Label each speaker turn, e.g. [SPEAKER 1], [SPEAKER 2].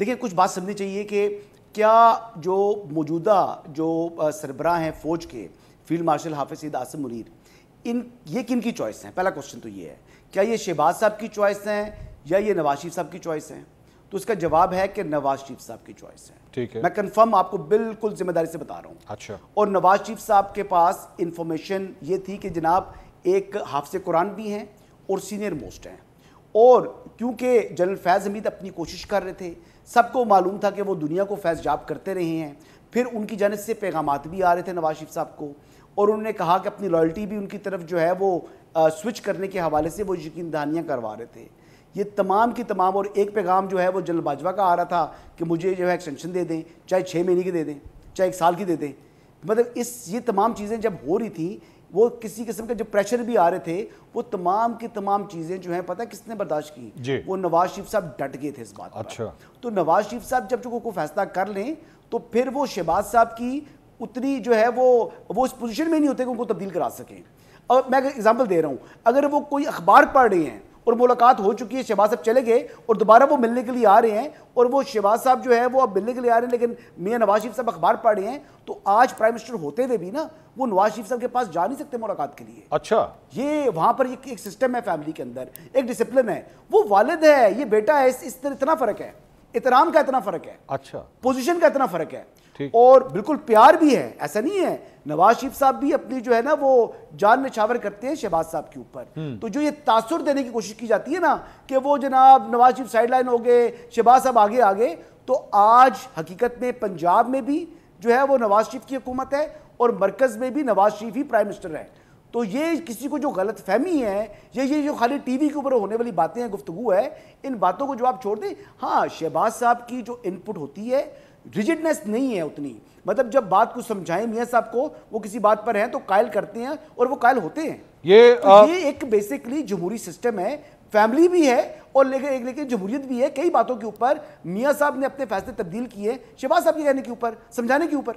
[SPEAKER 1] دیکھیں کچھ بات سمجھنی چاہیے کہ کیا جو موجودہ جو سربراہ ہیں فوج کے فیلڈ مارشل حافظ سعید عاصم منیر، یہ کن کی چوائس ہیں؟ پہلا کوسچن تو یہ ہے، کیا یہ شہباز صاحب کی چوائس ہیں یا یہ نواز شریف صاحب کی چوائس ہیں؟ تو اس کا جواب ہے کہ نواز شریف صاحب کی چوائس ہے.
[SPEAKER 2] ٹھیک ہے،
[SPEAKER 1] میں کنفرم آپ کو بالکل ذمہ داری سے بتا رہا ہوں.
[SPEAKER 2] اچھا.
[SPEAKER 1] اور نواز شریف صاحب کے پاس انفارمیشن یہ تھی کہ جناب ایک حافظ قرآن بھی ہیں اور سینئر موسٹ ہیں، اور کیونکہ جنرل فیض حمید اپنی کوشش کر رہے تھے، سب کو معلوم تھا کہ وہ دنیا کو فیض یاب کرتے رہے ہیں، پھر ان کی جانب سے پیغامات بھی آ رہے تھے نواز شریف صاحب کو، اور انہوں نے کہا کہ اپنی لائلٹی بھی ان کی طرف جو ہے وہ سوئچ کرنے کے حوالے سے وہ یقین دہانیاں کروا رہے تھے. یہ تمام کی تمام، اور ایک پیغام جو ہے وہ جنرل باجوہ کا آ رہا تھا کہ مجھے جو ہے ایکسٹینشن دے دیں، چاہے 6 مہینے کی دے دیں، چاہے 1 سال کی دے دیں. مطلب یہ تمام چیزیں جب ہو رہی تھیں، وہ کسی قسم کا جو پریشر بھی آ رہے تھے، وہ تمام کی تمام چیزیں جو ہیں پتہ کس نے برداشت کی؟ وہ نواز شریف صاحب ڈٹ گئے تھے اس بات پر.
[SPEAKER 2] اچھا.
[SPEAKER 1] تو نواز شریف صاحب جب جو کوئی فیصلہ کر لیں تو پھر وہ شہباز صاحب کی اتنی جو ہے وہ اس پوزیشن میں نہیں ہوتے کہ ان کو تبدیل کرا سکیں. اور میں ایگزامپل دے رہا ہوں، اگر وہ کوئی اخبار پڑھ رہے ہیں اور ملاقات ہو چکی ہے، شہباز صاحب چلے گئے اور دوبارہ وہ ملنے کے لیے آ رہے ہیں، اور وہ شہباز صاحب جو ہے وہ اب ملنے کے لیے آ رہے ہیں لیکن میاں نواز شریف صاحب اخبار پڑھ رہے ہیں، تو آج پرائم منسٹر ہوتے ہوئے بھی نا وہ نواز شریف صاحب کے پاس جا نہیں سکتے ملاقات کے لیے.
[SPEAKER 2] اچھا.
[SPEAKER 1] یہ وہاں پر ایک سسٹم ہے فیملی کے اندر، ایک ڈسپلن ہے. وہ والد ہے، یہ بیٹا ہے، اس اتنا فرق ہے، احترام کا اتنا فرق ہے.
[SPEAKER 2] اچھا.
[SPEAKER 1] پوزیشن کا اتنا فرق ہے. اور بالکل پیار بھی ہے، ایسا نہیں ہے. نواز شریف صاحب بھی اپنی جو ہے نا وہ جان نچھاور کرتے ہیں شہباز صاحب کے اوپر. تو جو یہ تاثر دینے کی کوشش کی جاتی ہے نا کہ وہ جناب نواز شریف سائیڈ لائن ہو گئے، شہباز صاحب آگے، تو آج حقیقت میں پنجاب میں بھی جو ہے وہ نواز شریف کی حکومت ہے اور مرکز میں بھی نواز شریف ہی پرائم منسٹر ہے. تو یہ کسی کو جو غلط فہمی ہے، یہ جو خالی ٹی وی کے اوپر ہونے والی باتیں ہیں، گفتگو ہے، ان باتوں کو جو آپ چھوڑ دیں. ہاں شہباز صاحب کی جو ان پٹ ہوتی ہے ریجڈنس نہیں ہے اتنی، مطلب جب بات کو سمجھائیں میاں صاحب کو، وہ کسی بات پر ہیں تو قائل کرتے ہیں اور وہ قائل ہوتے ہیں. یہ ایک بیسکلی جمہوری سسٹم ہے، فیملی بھی ہے اور لیکن جمہوریت بھی ہے. کئی باتوں کے اوپر میاں صاحب نے اپنے فیصلے تبدیل کیے شہباز صاحب کے کہنے کے اوپر، سمجھانے کے اوپر.